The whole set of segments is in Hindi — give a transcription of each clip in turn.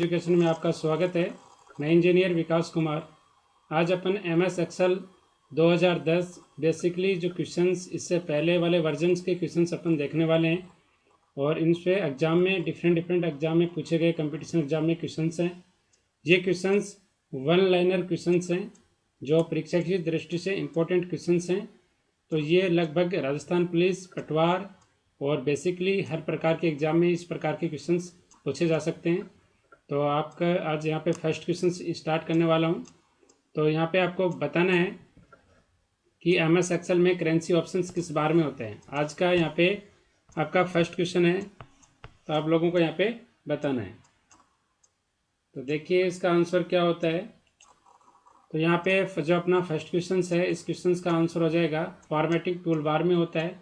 एजुकेशन में आपका स्वागत है। मैं इंजीनियर विकास कुमार। आज अपन एमएस एक्सेल 2010 बेसिकली जो क्वेश्चंस इससे पहले वाले वर्जन्स के क्वेश्चंस अपन देखने वाले हैं और इनसे एग्जाम में डिफरेंट एग्जाम में पूछे गए कंपटीशन एग्जाम में क्वेश्चंस हैं। ये क्वेश्चंस वन लाइनर क्वेश्चंस हैं जो परीक्षा की दृष्टि से इम्पोर्टेंट क्वेश्चंस हैं। तो ये लगभग राजस्थान पुलिस, पटवार और बेसिकली हर प्रकार के एग्जाम में इस प्रकार के क्वेश्चंस पूछे जा सकते हैं। तो आपका आज यहाँ पे फर्स्ट क्वेश्चन स्टार्ट करने वाला हूँ। तो यहाँ पे आपको बताना है कि एमएस एक्सेल में करेंसी ऑप्शंस किस बार में होते हैं। आज का यहाँ पे आपका फर्स्ट क्वेश्चन है, तो आप लोगों को यहाँ पे बताना है। तो देखिए इसका आंसर क्या होता है। तो यहाँ पे जो अपना फर्स्ट क्वेश्चन है, इस क्वेश्चन का आंसर हो जाएगा फॉर्मेटिंग टूल बार में होता है।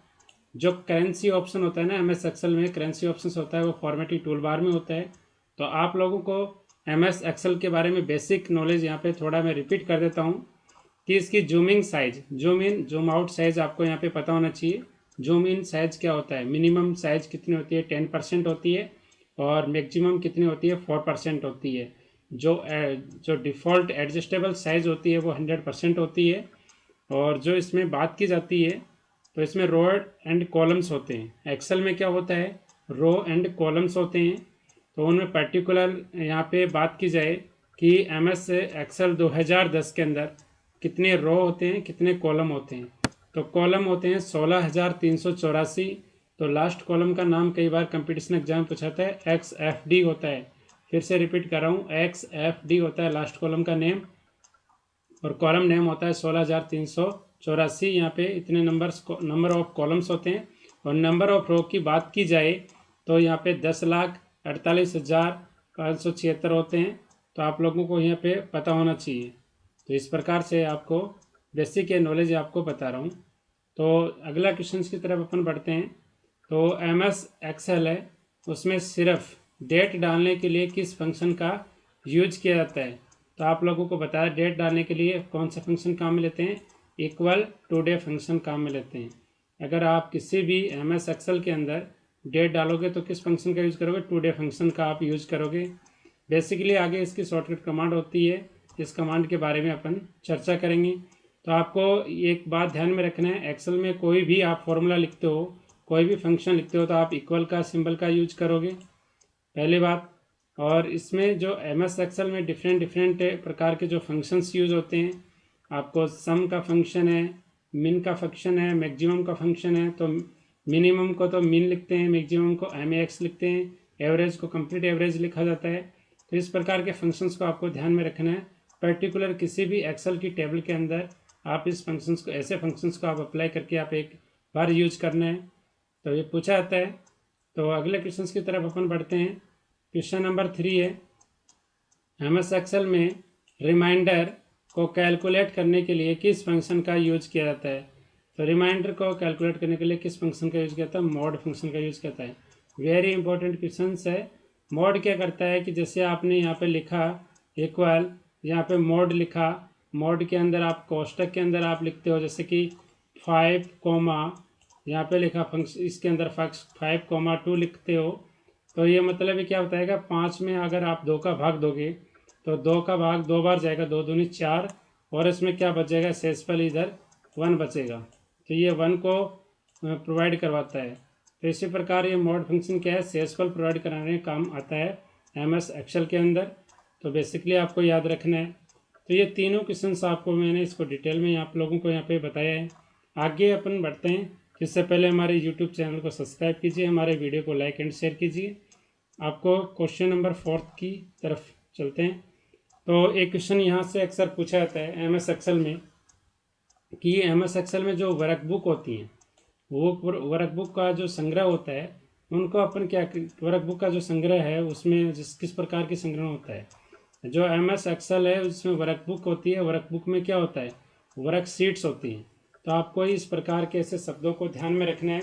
जो करेंसी ऑप्शन होता है ना एमएस एक्सेल में, करेंसी ऑप्शन होता है वो फॉर्मेटिंग टूल बार में होता है। तो आप लोगों को एमएस एक्सेल के बारे में बेसिक नॉलेज यहाँ पे थोड़ा मैं रिपीट कर देता हूँ कि इसकी zooming size, zoom in zoom out size आपको यहाँ पे पता होना चाहिए। जूम इन साइज क्या होता है, मिनिमम साइज कितनी होती है 10% होती है और मैक्सिमम कितनी होती है 4% होती है। जो डिफ़ॉल्ट एडजस्टेबल साइज होती है वो 100% होती है। और जो इसमें बात की जाती है तो इसमें रो एंड कॉलम्स होते हैं। एक्सेल में क्या होता है, रो एंड कॉलम्स होते हैं। तो उनमें पर्टिकुलर यहाँ पे बात की जाए कि एमएस एक्सेल 2010 के अंदर कितने रो होते हैं, कितने कॉलम होते हैं। तो कॉलम होते हैं 16,384। तो लास्ट कॉलम का नाम कई बार कंपटीशन एग्जाम पूछाता है, XFD होता है। फिर से रिपीट कर रहा हूँ, XFD होता है लास्ट कॉलम का नेम और कॉलम नेम होता है 16,384। यहाँ पे इतने नंबर ऑफ कॉलम्स होते हैं। और नंबर ऑफ रो की बात की जाए तो यहाँ पे 10,48,576 होते हैं। तो आप लोगों को यहाँ पे पता होना चाहिए। तो इस प्रकार से आपको बेसिक नॉलेज आपको बता रहा हूँ। तो अगला क्वेश्चन की तरफ अपन बढ़ते हैं। तो एमएस एक्सेल है, उसमें सिर्फ डेट डालने के लिए किस फंक्शन का यूज किया जाता है। तो आप लोगों को बताया डेट डालने के लिए कौन सा फंक्शन काम में लेते हैं, इक्वल टू डे फंक्शन काम में लेते हैं। अगर आप किसी भी एमएस एक्सेल के अंदर डेट डालोगे तो किस फंक्शन का यूज़ करोगे, टू डे फंक्शन का आप यूज़ करोगे। बेसिकली आगे इसकी शॉर्टकट कमांड होती है, इस कमांड के बारे में अपन चर्चा करेंगे। तो आपको एक बात ध्यान में रखना है, एक्सेल में कोई भी आप फॉर्मूला लिखते हो, कोई भी फंक्शन लिखते हो तो आप इक्वल का सिंबल का यूज करोगे, पहली बात। और इसमें जो एमएस एक्सेल में डिफरेंट प्रकार के जो फंक्शंस यूज होते हैं, आपको सम का फंक्शन है, मिन का फंक्शन है, मैक्सिमम का फंक्शन है। तो मिनिमम को तो मिन लिखते हैं, मैक्सिमम को MAX लिखते हैं, एवरेज को कंप्लीट एवरेज लिखा जाता है। तो इस प्रकार के फंक्शंस को आपको ध्यान में रखना है। पर्टिकुलर किसी भी एक्सेल की टेबल के अंदर आप इस फंक्शंस को, ऐसे फंक्शंस को आप अप्लाई करके आप एक बार यूज करना है। तो ये पूछा जाता है। तो अगले क्वेश्चन की तरफ अपन बढ़ते हैं। क्वेश्चन नंबर 3 है, एमएस एक्सेल में रिमाइंडर को कैलकुलेट करने के लिए किस फंक्शन का यूज किया जाता है। तो रिमाइंडर को कैलकुलेट करने के लिए किस फंक्शन का यूज किया जाता है, मॉड फंक्शन का यूज करता है। वेरी इंपॉर्टेंट क्वेश्चन है। मॉड क्या करता है कि जैसे आपने यहाँ पे लिखा इक्वल, यहाँ पे मॉड लिखा, मॉड के अंदर आप कोष्टक के अंदर आप लिखते हो जैसे कि 5 कोमा, यहाँ पे लिखा फंक्शन, इसके अंदर 5,2 लिखते हो। तो ये मतलब क्या बताएगा, 5 में अगर आप 2 का भाग दोगे तो 2 का भाग 2 बार जाएगा, 2 दूनी 4, और इसमें क्या बच जाएगा, शेषफल इधर 1 बचेगा। तो ये 1 को प्रोवाइड करवाता है। तो इसी प्रकार ये मॉड फंक्शन क्या है, शेषफल प्रोवाइड कराने का काम आता है एमएस एक्सेल के अंदर। तो बेसिकली आपको याद रखना है। तो ये तीनों क्वेश्चंस आपको मैंने इसको डिटेल में आप लोगों को यहाँ पे बताया है। आगे अपन बढ़ते हैं। इससे पहले हमारे यूट्यूब चैनल को सब्सक्राइब कीजिए, हमारे वीडियो को लाइक एंड शेयर कीजिए। आपको क्वेश्चन नंबर 4 की तरफ चलते हैं। तो एक क्वेश्चन यहाँ से अक्सर पूछा जाता है एमएस एक्सेल में कि एमएस एक्सेल में जो वर्कबुक होती हैं, वो वर्कबुक का जो संग्रह होता है, उनको अपन क्या, वर्कबुक का जो संग्रह है उसमें किस प्रकार की संग्रह होता है। जो एमएस एक्सेल है उसमें वर्कबुक होती है, वर्कबुक में क्या होता है, वर्कशीट्स होती हैं। तो आपको इस प्रकार के ऐसे शब्दों को ध्यान में रखना है।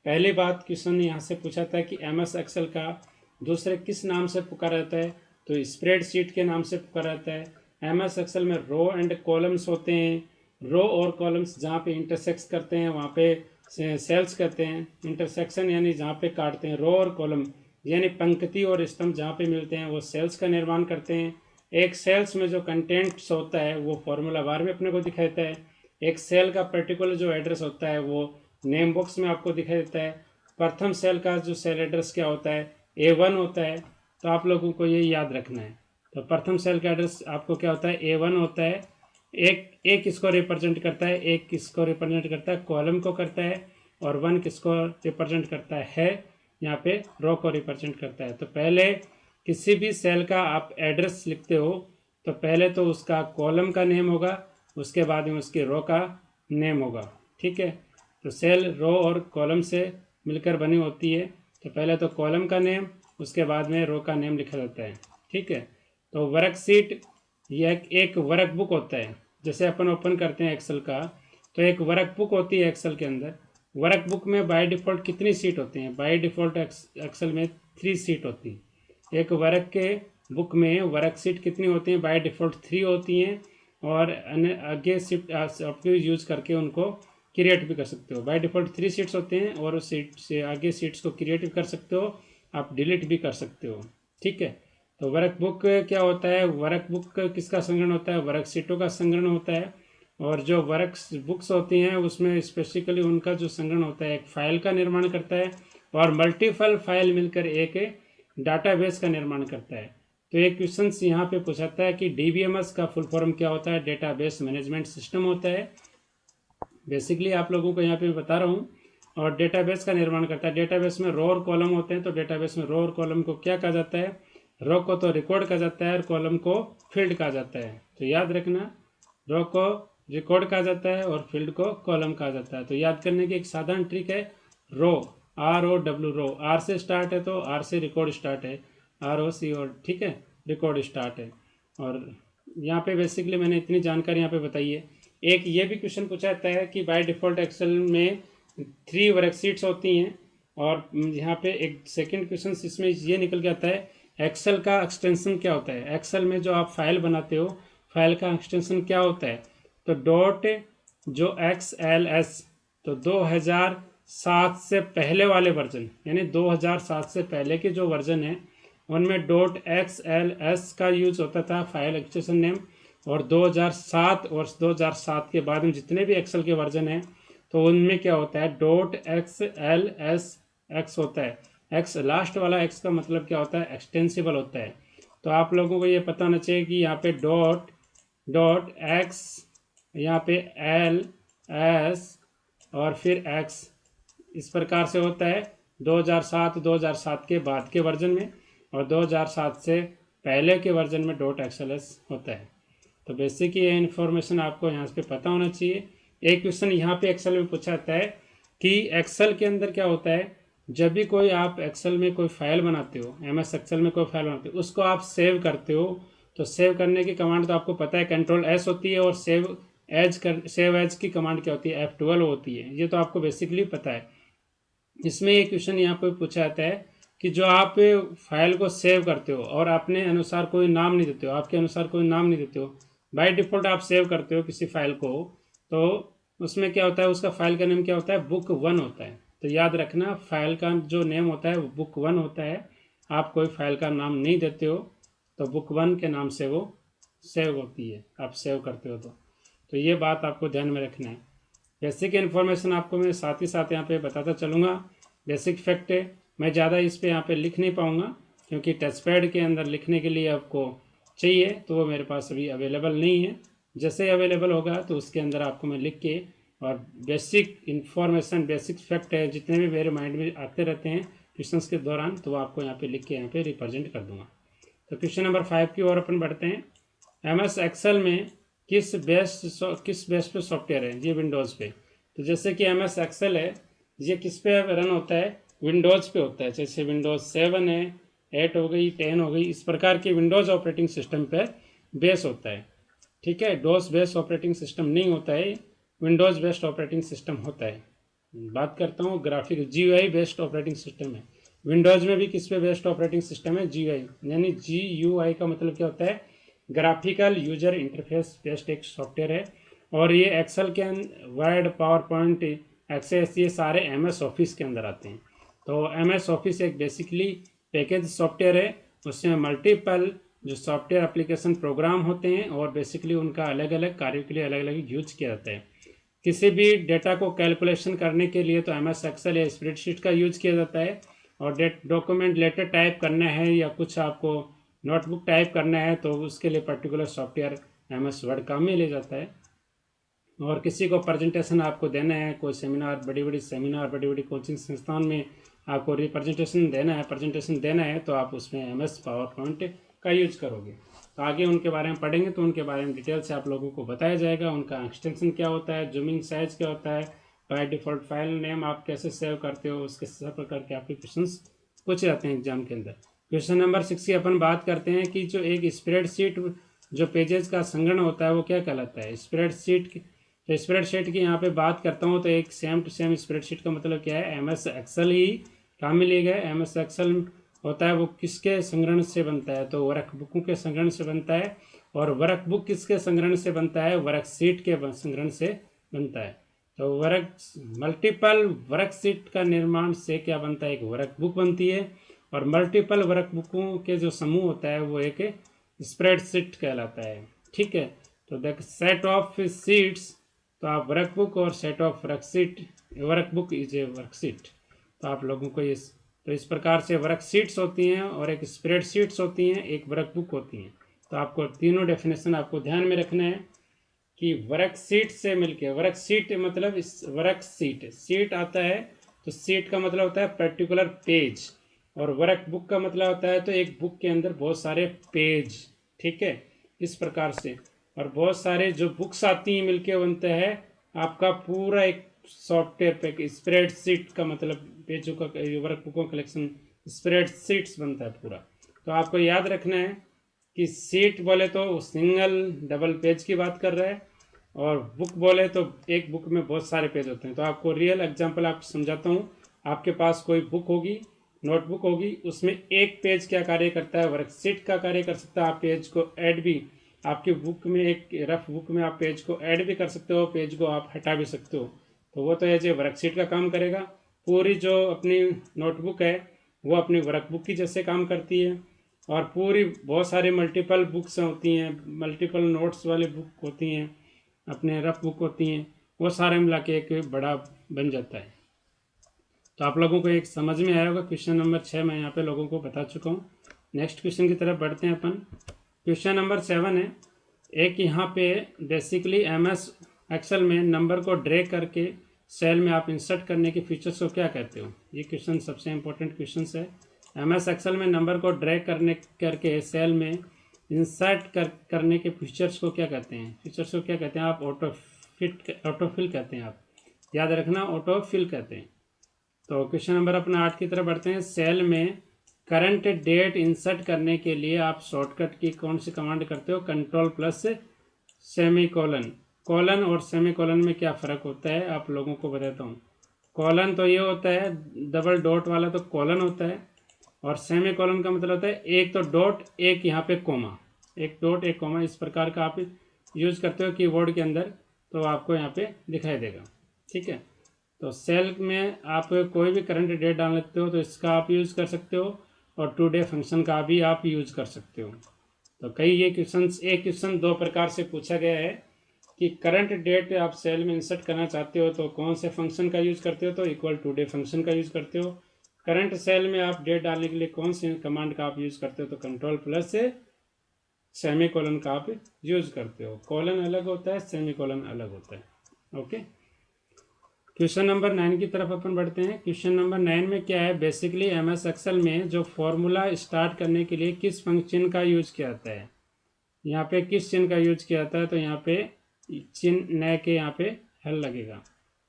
पहली बात क्वेश्चन यहाँ से पूछा था कि एमएस एक्सेल का दूसरे किस नाम से पुकारा जाता है, तो स्प्रेडशीट के नाम से पुकारा जाता है। एमएस एक्सेल में रो एंड कॉलम्स होते हैं, रो और कॉलम्स जहाँ पे इंटरसेक्स करते हैं वहाँ पे सेल्स करते हैं। इंटरसेक्शन यानी जहाँ पे काटते हैं, रो और कॉलम यानी पंक्ति और स्तंभ जहाँ पे मिलते हैं वो सेल्स का निर्माण करते हैं। एक सेल्स में जो कंटेंट्स होता है वो फॉर्मूला बार में अपने को दिखाई देता है। एक सेल का पर्टिकुलर जो एड्रेस होता है वो नेम बॉक्स में आपको दिखाई देता है। प्रथम सेल का जो सेल एड्रेस क्या होता है, A1 होता है। तो आप लोगों को ये याद रखना है। तो प्रथम सेल का एड्रेस आपको क्या होता है, A1 होता है। एक किसको रिप्रेजेंट करता है, एक किसको रिप्रेजेंट करता है, कॉलम को करता है। और 1 किसको रिप्रेजेंट करता है, यहाँ पे रो को रिप्रेजेंट करता है। तो पहले किसी भी सेल का आप एड्रेस लिखते हो तो पहले तो उसका कॉलम का नेम होगा, उसके बाद में उसकी रो का नेम होगा। ठीक है, तो सेल रो और कॉलम से मिलकर बनी होती है। तो पहले तो कॉलम का नेम, उसके बाद में रो का नेम लिखा जाता है। ठीक है, तो वर्कशीट ये एक वर्क बुक होता है। जैसे अपन ओपन करते हैं एक्सेल का, तो एक वर्क बुक होती है एक्सेल के अंदर। वर्क बुक में बाय डिफ़ॉल्ट कितनी सीट होती हैं, बाय डिफ़ॉल्ट एक्सेल में 3 सीट होती है। एक वर्क के बुक में वर्क सीट कितनी होती हैं, बाय डिफ़ॉल्ट 3 होती हैं। और आगे सीट आप यूज करके उनको क्रिएट भी कर सकते हो। बाय डिफ़ॉल्ट 3 सीट्स होते हैं और उस सीट से आगे सीट्स को क्रिएट भी कर सकते हो, आप डिलीट भी कर सकते हो। ठीक है, तो वर्क बुक क्या होता है, वर्क बुक किसका संग्रहण होता है, वर्क सीटों का संग्रहण होता है। और जो वर्क बुक्स होती हैं उसमें स्पेसिफिकली उनका जो संग्रहण होता है एक फाइल का निर्माण करता है। और मल्टीपल फाइल मिलकर एक डाटाबेस का निर्माण करता है। तो एक क्वेश्चन यहाँ पे पूछाता है कि DBMS का फुल फॉर्म क्या होता है, डेटाबेस मैनेजमेंट सिस्टम होता है। बेसिकली आप लोगों को यहाँ पे बता रहा हूँ। और डेटाबेस का निर्माण करता है। डेटाबेस में रो और कॉलम होते हैं। तो डेटाबेस में रो और कॉलम को क्या कहा जाता है, रो को तो रिकॉर्ड कहा जाता है और कॉलम को फील्ड कहा जाता है। तो याद रखना, रो को रिकॉर्ड कहा जाता है और फील्ड को कॉलम कहा जाता है। तो याद करने की एक साधारण ट्रिक है, रो ROW, रो आर से स्टार्ट है तो आर से रिकॉर्ड स्टार्ट है, ROC, और ठीक है रिकॉर्ड स्टार्ट है। और यहाँ पे बेसिकली मैंने इतनी जानकारी यहाँ पे बताई है। एक ये भी क्वेश्चन पूछा जाता है कि बाय डिफ़ॉल्ट एक्सेल में 3 वर्कशीट्स होती हैं। और यहाँ पे एक सेकंड क्वेश्चन इसमें ये निकल के आता है, एक्सेल का एक्सटेंशन क्या होता है। एक्सेल में जो आप फाइल बनाते हो, फाइल का एक्सटेंशन क्या होता है। तो डॉट जो XLS, तो 2007 से पहले वाले वर्जन, यानी 2007 से पहले के जो वर्जन है उनमें .XLS का यूज होता था फाइल एक्सटेंशन नेम। और 2007 और 2007 के बाद में जितने भी एक्सेल के वर्जन हैं तो उनमें क्या होता है, .XLSX होता है। एक्स लास्ट वाला एक्स का मतलब क्या होता है, एक्सटेंसिबल होता है। तो आप लोगों को ये पता होना चाहिए कि यहाँ पे डॉट एक्स, यहाँ पे LS और फिर X इस प्रकार से होता है 2007 के बाद के वर्जन में। और 2007 से पहले के वर्जन में .XLS होता है। तो बेसिक ये इन्फॉर्मेशन आपको यहाँ पे पता होना चाहिए। एक क्वेश्चन यहाँ पे एक्सेल में पूछा जाता है कि एक्सेल के अंदर क्या होता है, जब भी कोई आप एक्सेल में कोई फाइल बनाते हो, MS एक्सेल में कोई फाइल बनाते हो, उसको आप सेव करते हो। तो सेव करने की कमांड तो आपको पता है Ctrl+S होती है। और सेव एज की कमांड क्या होती है, F12 होती है। ये तो आपको बेसिकली पता है। इसमें एक क्वेश्चन यहाँ पे पूछा जाता है कि जो आप फाइल को सेव करते हो और अपने अनुसार कोई नाम नहीं देते हो, आपके अनुसार कोई नाम नहीं देते हो, बाय डिफ़ॉल्ट आप सेव करते हो किसी फाइल को, तो उसमें क्या होता है, उसका फाइल का नेम क्या होता है, बुक 1 होता है। तो याद रखना, फाइल का जो नेम होता है वो बुक 1 होता है। आप कोई फाइल का नाम नहीं देते हो तो बुक 1 के नाम से वो सेव होती है, आप सेव करते हो। तो ये बात आपको ध्यान में रखना है। बेसिक इन्फॉर्मेशन आपको मैं साथ ही साथ यहाँ पे बताता चलूँगा। बेसिक फैक्ट है, मैं ज़्यादा इस पे यहाँ पे लिख नहीं पाऊँगा क्योंकि टच पैड के अंदर लिखने के लिए आपको चाहिए, तो वो मेरे पास अभी अवेलेबल नहीं है। जैसे अवेलेबल होगा तो उसके अंदर आपको मैं लिख के, और बेसिक इन्फॉर्मेशन बेसिक फैक्ट है जितने भी मेरे माइंड में आते रहते हैं क्वेश्चंस के दौरान, तो वो आपको यहाँ पे लिख के यहाँ पे रिप्रेजेंट कर दूंगा। तो क्वेश्चन नंबर 5 की ओर अपन बढ़ते हैं। MS एक्सेल में किस बेस पे सॉफ्टवेयर है, ये विंडोज़ पे। तो जैसे कि MS एक्सेल है, ये किस पे रन होता है, विंडोज़ पे होता है। जैसे विंडोज़ 7 है, 8 हो गई, 10 हो गई, इस प्रकार के विंडोज़ ऑपरेटिंग सिस्टम पे बेस होता है। ठीक है, डोस बेस्ड ऑपरेटिंग सिस्टम नहीं होता है, विंडोज़ बेस्ड ऑपरेटिंग सिस्टम होता है। बात करता हूँ graphic GUI based operating system है। विंडोज़ में भी किस पे बेस्ड ऑपरेटिंग सिस्टम है, GUI, यानी GUI का मतलब क्या होता है, ग्राफिकल यूजर इंटरफेस बेस्ड एक सॉफ्टवेयर है। और ये एक्सेल के वर्ड, पावर पॉइंट, एक्सेस, ये सारे MS ऑफिस के अंदर आते हैं। तो MS ऑफिस एक बेसिकली पैकेज सॉफ्टवेयर है उसमें मल्टीपल जो सॉफ्टवेयर एप्लीकेशन प्रोग्राम होते हैं और बेसिकली उनका अलग अलग कार्यों के लिए अलग अलग यूज किया जाता है। किसी भी डेटा को कैलकुलेशन करने के लिए तो MS एक्सेल या स्प्रेडशीट का यूज किया जाता है, और डॉक्यूमेंट लेटर टाइप करना है या कुछ आपको नोटबुक टाइप करना है तो उसके लिए पर्टिकुलर सॉफ्टवेयर MS वर्ड काम में ले जाता है। और किसी को प्रेजेंटेशन आपको देना है, कोई सेमिनार, बड़ी बड़ी कोचिंग संस्थान में आपको रिप्रेजेंटेशन देना है तो आप उसमें MS पावर पॉइंट का यूज करोगे। तो आगे उनके बारे में पढ़ेंगे तो उनके बारे में डिटेल से आप लोगों को बताया जाएगा, उनका एक्सटेंशन क्या होता है, जूमिंग साइज क्या होता है, बाय डिफ़ॉल्ट फाइल नेम आप कैसे सेव करते हो, उसके सब प्रकार के आपके क्वेश्चन पूछे जाते हैं एग्जाम के अंदर। क्वेश्चन नंबर 6 की अपन बात करते हैं कि जो एक स्प्रेडशीट जो पेजेस का संग्रहण होता है वो क्या कहलाता है। स्प्रेडशीट की यहाँ पे बात करता हूँ तो एक सेम टू सेम स्प्रेडशीट का मतलब क्या है, MS एक्सेल ही काम में लिए गए। MS एक्सेल होता है वो किसके संग्रहण से बनता है, तो वर्कबुकों के संग्रहण से बनता है। और वर्कबुक किसके संग्रहण से बनता है, वर्कशीट के संग्रहण से बनता है। तो मल्टीपल वर्कशीट का निर्माण से क्या बनता है, एक वर्कबुक बनती है। और मल्टीपल वर्कबुकों के जो समूह होता है वो एक स्प्रेडशीट कहलाता है। ठीक है, तो देख सेट ऑफ शीट्स, तो आप वर्कबुक और set of workbook is a worksheet. तो आप लोगों को इस प्रकार से वर्कशीट्स होती हैं और एक स्प्रेडशीट्स होती हैं, एक वर्कबुक होती हैं। तो आपको तीनों डेफिनेशन आपको ध्यान में रखना है कि वर्कशीट से मिलके, वर्कशीट मतलब सीट आता है तो सीट का मतलब होता है पर्टिकुलर पेज, और वर्कबुक का मतलब होता है तो एक बुक के अंदर बहुत सारे पेज। ठीक है, इस प्रकार से। और बहुत सारे जो बुक्स आती हैं मिलके बनते हैं आपका पूरा एक सॉफ्टवेयर पे। स्प्रेडशीट का मतलब पेजों का, वर्कबुकों कलेक्शन स्प्रेडशीट्स बनता है पूरा। तो आपको याद रखना है कि सीट बोले तो सिंगल डबल पेज की बात कर रहा है, और बुक बोले तो एक बुक में बहुत सारे पेज होते हैं। तो आपको रियल एग्जांपल आप समझाता हूँ। आपके पास कोई बुक होगी, नोटबुक होगी, उसमें एक पेज क्या कार्य करता है, वर्कशीट का कार्य कर सकता है। आप पेज को ऐड भी, आपकी बुक में एक रफ बुक में आप पेज को ऐड भी कर सकते हो, पेज को आप हटा भी सकते हो। तो वो तो एज ए वर्कशीट का काम करेगा। पूरी जो अपनी नोटबुक है वो अपनी वर्कबुक की जैसे काम करती है। और पूरी बहुत सारी मल्टीपल बुक्स होती हैं, मल्टीपल नोट्स वाली बुक होती हैं, अपने रफ बुक होती हैं, वो सारे मिला के एक बड़ा बन जाता है। तो आप लोगों को एक समझ में आया होगा। क्वेश्चन नंबर 6 मैं यहाँ पे लोगों को बता चुका हूँ। नेक्स्ट क्वेश्चन की तरफ बढ़ते हैं अपन। क्वेश्चन नंबर 7 है एक, यहाँ पे बेसिकली MS एक्सेल में नंबर को ड्रैग करके सेल में आप इंसर्ट करने के फीचर्स को क्या कहते हो। ये क्वेश्चन सबसे इंपॉर्टेंट क्वेश्चन है। MS एक्सेल में नंबर को ड्रैग करके सेल में इंसर्ट करने के फीचर्स को क्या कहते हैं, आप ऑटोफिल कहते हैं। आप याद रखना, ऑटोफिल कहते हैं। तो क्वेश्चन नंबर अपना 8 की तरफ बढ़ते हैं। सेल में करंट डेट इंसर्ट करने के लिए आप शॉर्टकट की कौन सी कमांड करते हो, कंट्रोल प्लस सेमीकोलन। कॉलन और सेमीकोलन में क्या फ़र्क होता है आप लोगों को बताता हूँ। कॉलन तो ये होता है, डबल डॉट वाला तो कॉलन होता है, और सेमीकोलन का मतलब होता है एक तो डॉट, एक यहाँ पे कोमा, एक डॉट एक कोमा, इस प्रकार का आप यूज करते हो कीबोर्ड के अंदर, तो आपको यहाँ पे दिखाई देगा। ठीक है, तो सेल में आप कोई भी करंट डेट डाल लेते हो तो इसका आप यूज़ कर सकते हो, और टुडे फंक्शन का भी आप यूज़ कर सकते हो। तो कई ये क्वेश्चन दो प्रकार से पूछा गया है कि करंट डेट आप सेल में इंसर्ट करना चाहते हो तो कौन से फंक्शन का यूज़ करते हो, तो इक्वल टुडे फंक्शन का यूज़ करते हो। करंट सेल में आप डेट डालने के लिए कौन से कमांड का आप यूज़ करते हो, तो कंट्रोल प्लस सेमीकोलन का आप यूज़ करते हो। कॉलन अलग होता है, सेमीकोलन अलग होता है। ओके, क्वेश्चन नंबर 9 की तरफ अपन बढ़ते हैं। क्वेश्चन नंबर 9 में क्या है, बेसिकली MS एक्सेल में जो फॉर्मूला स्टार्ट करने के लिए किस फंक्शन का यूज किया जाता है। यहाँ पे किस चिन्ह का यूज किया जाता है, तो यहाँ पे चिन्ह नए के यहाँ पे हल लगेगा।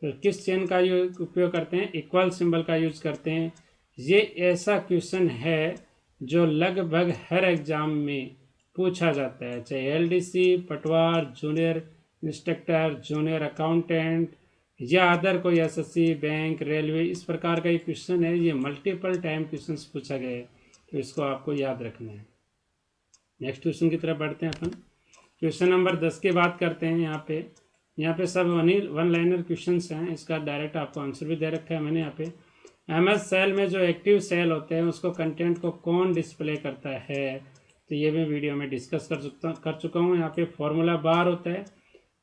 तो किस चिन्ह का उपयोग करते हैं, इक्वल सिंबल का यूज करते हैं। ये ऐसा क्वेश्चन है जो लगभग हर एग्जाम में पूछा जाता है, चाहे LDC, पटवार, जूनियर इंस्ट्रक्टर, जूनियर अकाउंटेंट या अदर कोई SSC, बैंक, रेलवे, इस प्रकार का ये क्वेश्चन है। ये मल्टीपल टाइम क्वेश्चन पूछा गया है, तो इसको आपको याद रखना है। नेक्स्ट क्वेश्चन की तरफ बढ़ते हैं अपन। क्वेश्चन नंबर 10 की बात करते हैं। यहाँ पे सब वन लाइनर क्वेश्चन हैं, इसका डायरेक्ट आपको आंसर भी दे रखा है मैंने यहाँ पे। MS सेल में जो एक्टिव सेल होते हैं उसको कंटेंट को कौन डिस्प्ले करता है, तो ये मैं वीडियो में डिस्कस कर चुका हूँ। यहाँ पे फॉर्मूला बार होता है।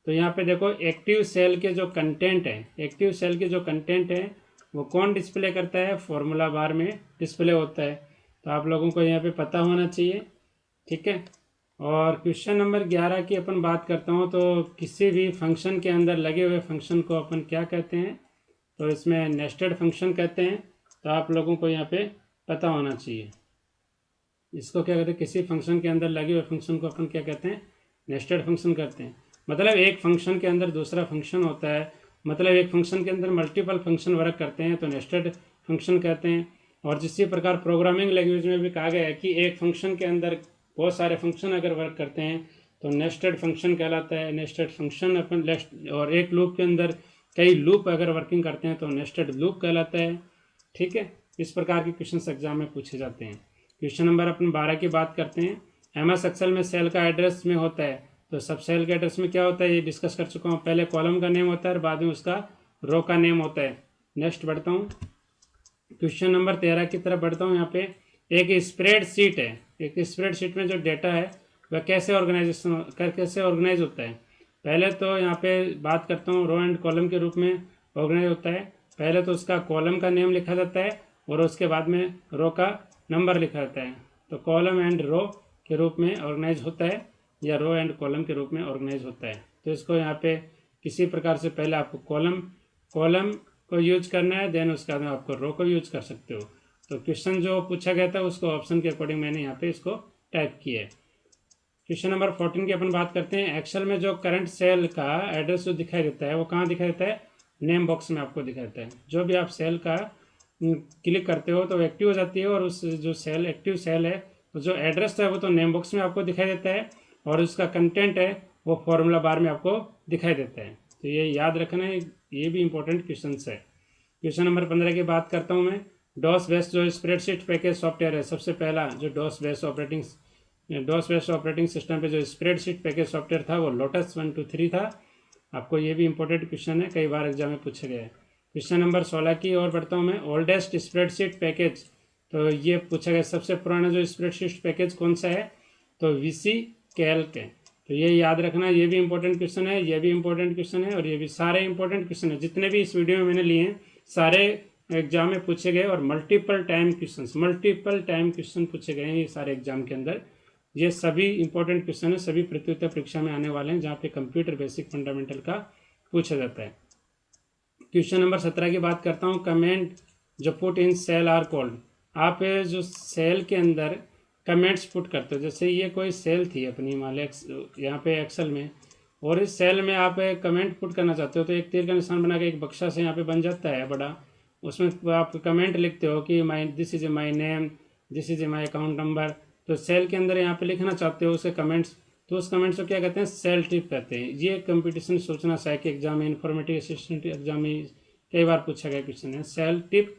तो यहाँ पे देखो एक्टिव सेल के जो कंटेंट है, एक्टिव सेल के जो कंटेंट है वो कौन डिस्प्ले करता है, फॉर्मूला बार में डिस्प्ले होता है। तो आप लोगों को यहाँ पे पता होना चाहिए, ठीक है। और क्वेश्चन नंबर 11 की अपन बात करता हूँ। तो किसी भी फंक्शन के अंदर लगे हुए फंक्शन को अपन क्या कहते हैं, तो इसमें नेस्टेड फंक्शन कहते हैं। तो आप लोगों को यहाँ पे पता होना चाहिए, इसको क्या कहते हैं, किसी फंक्शन के अंदर लगे हुए फंक्शन को अपन क्या कहते हैं, नेस्टेड फंक्शन कहते हैं। मतलब एक फंक्शन के अंदर दूसरा फंक्शन होता है, मतलब एक फंक्शन के अंदर मल्टीपल फंक्शन वर्क करते हैं तो नेस्टेड फंक्शन कहते हैं। और जिसी प्रकार प्रोग्रामिंग लैंग्वेज में भी कहा गया है कि एक फंक्शन के अंदर बहुत सारे फंक्शन अगर वर्क करते हैं तो नेस्टेड फंक्शन कहलाता है। नेस्टेड फंक्शन अपन और एक लूप के अंदर कई लूप अगर वर्किंग करते हैं तो नेस्टेड लूप कहलाता है, ठीक है। इस प्रकार के क्वेश्चन एग्जाम में पूछे जाते हैं। क्वेश्चन नंबर अपन 12 की बात करते हैं। MS एक्सेल में सेल का एड्रेस में होता है, तो सब सेल के एड्रेस में क्या होता है ये डिस्कस कर चुका हूँ। पहले कॉलम का नेम होता है और बाद में उसका रो का नेम होता है। नेक्स्ट बढ़ता हूँ, क्वेश्चन नंबर 13 की तरफ बढ़ता हूँ। यहाँ पे एक स्प्रेडशीट है, एक स्प्रेडशीट में जो डेटा है वह कैसे ऑर्गेनाइज होता है। पहले तो यहाँ पे बात करता हूँ, रो एंड कॉलम के रूप में ऑर्गेनाइज होता है। पहले तो उसका कॉलम का नेम लिखा जाता है और उसके बाद में रो का नंबर लिखा जाता है। तो कॉलम एंड रो के रूप में ऑर्गेनाइज होता है या रो एंड कॉलम के रूप में ऑर्गेनाइज होता है। तो इसको यहाँ पे किसी प्रकार से पहले आपको कॉलम को यूज करना है, देन उसके बाद में आपको रो को यूज कर सकते हो। तो क्वेश्चन जो पूछा गया था उसको ऑप्शन के अकॉर्डिंग मैंने यहाँ पे इसको टाइप किया है। क्वेश्चन नंबर 14 की अपन बात करते हैं। एक्सेल में जो करंट सेल का एड्रेस जो दिखाई देता है वो कहाँ दिखाई देता है, नेम बॉक्स में आपको दिखाई देता है। जो भी आप सेल का क्लिक करते हो तो एक्टिव हो जाती है और उस जो सेल एक्टिव सेल है तो जो एड्रेस है वो तो नेम बॉक्स में आपको दिखाई देता है और उसका कंटेंट है वो फॉर्मूला बार में आपको दिखाई देता है। तो ये याद रखना है, ये भी इंपॉर्टेंट क्वेश्चन है। क्वेश्चन नंबर 15 की बात करता हूँ मैं। डॉस बेस्ड जो स्प्रेडशीट पैकेज सॉफ्टवेयर है, सबसे पहला जो डॉस बेस्ड ऑपरेटिंग सिस्टम पे जो स्प्रेडशीट पैकेज सॉफ्टवेयर था वो लोटस 123 था। आपको ये भी इंपॉर्टेंट क्वेश्चन है, कई बार एग्जाम में पूछे गए। क्वेश्चन नंबर 16 की ओर बढ़ता हूँ मैं। ओल्डेस्ट स्प्रेडशीट पैकेज, तो ये पूछा गया सबसे पुराना जो स्प्रेडशीट पैकेज कौन सा है, तो VC कैल्क है। तो ये याद रखना, ये भी इंपॉर्टेंट क्वेश्चन है, ये भी इंपॉर्टेंट क्वेश्चन है और ये भी, सारे इंपॉर्टेंट क्वेश्चन है जितने भी इस वीडियो में मैंने लिए हैं सारे एग्जाम में पूछे गए और मल्टीपल टाइम क्वेश्चन पूछे गए हैं ये सारे एग्जाम के अंदर। ये सभी इंपॉर्टेंट क्वेश्चन है, सभी प्रतियोगिता परीक्षा में आने वाले हैं जहाँ पे कंप्यूटर बेसिक फंडामेंटल का पूछा जाता है। क्वेश्चन नंबर 17 की बात करता हूँ। कमेंट जो put in cell are called. आप जो सेल के अंदर कमेंट्स पुट करते हो, जैसे ये कोई सेल थी अपनी मान यहाँ पे एक्सेल में, और इस सेल में आप कमेंट पुट करना चाहते हो तो एक तीर का निशान बना के एक बक्सा से यहाँ पे बन जाता है बड़ा, उसमें आप कमेंट लिखते हो कि this is my name, this is my account number. तो सेल के अंदर यहाँ पे लिखना चाहते हो उसे कमेंट्स, तो उस कमेंट्स को क्या कहते हैं, सेल टिप कहते हैं। ये कंपटीशन सूचना सहायक एग्जाम में, इन्फॉर्मेटिव असिस्टेंट एग्जाम में कई बार पूछा गया क्वेश्चन है सेल टिप,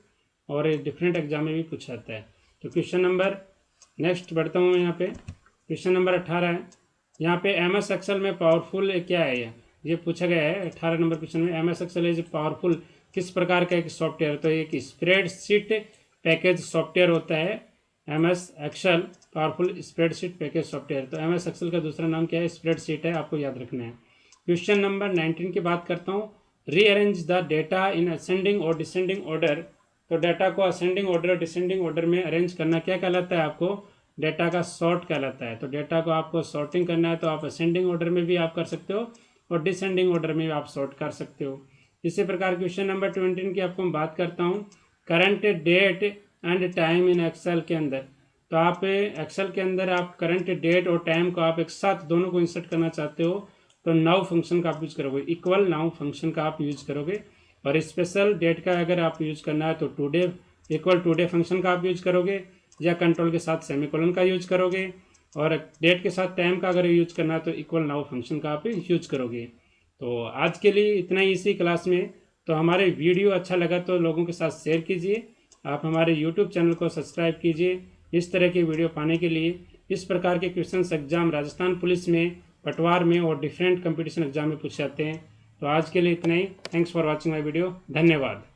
और डिफरेंट एग्जाम में भी पूछा जाता है। तो क्वेश्चन नंबर नेक्स्ट बढ़ता हूँ यहाँ पे। क्वेश्चन नंबर 18 है। यहाँ पे MS एक्सेल में पावरफुल क्या है, ये पूछा गया है 18 नंबर क्वेश्चन में। MS एक्सेल इज पावरफुल किस प्रकार का एक सॉफ्टवेयर, तो एक स्प्रेडशीट पैकेज सॉफ्टवेयर होता है MS Excel, powerful spreadsheet package software. तो MS एक्सेल का दूसरा नाम क्या है, स्प्रेडशीट है, आपको याद रखना है। क्वेश्चन नंबर 19 की बात करता हूँ। Rearrange the data in ascending और डिसेंडिंग ऑर्डर। तो डाटा को असेंडिंग ऑर्डर और डिसेंडिंग ऑर्डर में अरेंज करना क्या कहलाता है, आपको डाटा का सॉर्ट कहलाता है। तो डाटा को आपको सॉर्टिंग करना है तो आप असेंडिंग ऑर्डर में भी आप कर सकते हो और डिसेंडिंग ऑर्डर में भी आप सॉर्ट कर सकते हो। इसी प्रकार क्वेश्चन नंबर 20 की आपको मैं बात करता हूँ। Current date and time in Excel के अंदर, तो आप एक्सेल के अंदर आप करंट डेट और टाइम को आप एक साथ दोनों को इंसर्ट करना चाहते हो तो नाउ फंक्शन का आप यूज करोगे, इक्वल नाउ फंक्शन का आप यूज करोगे। और स्पेशल डेट का अगर आप यूज करना है तो टुडे इक्वल टुडे फंक्शन का आप यूज करोगे या कंट्रोल के साथ सेमीकोलन का यूज करोगे, और डेट के साथ टाइम का अगर यूज करना है तो इक्वल नाउ फंक्शन का आप यूज करोगे। तो आज के लिए इतना ही इसी क्लास में। तो हमारे वीडियो अच्छा लगा तो लोगों के साथ शेयर कीजिए, आप हमारे यूट्यूब चैनल को सब्सक्राइब कीजिए इस तरह की वीडियो पाने के लिए। इस प्रकार के क्वेश्चन एग्जाम राजस्थान पुलिस में, पटवार में और डिफरेंट कंपटीशन एग्जाम में पूछे जाते हैं। तो आज के लिए इतना ही। Thanks for watching my video. धन्यवाद।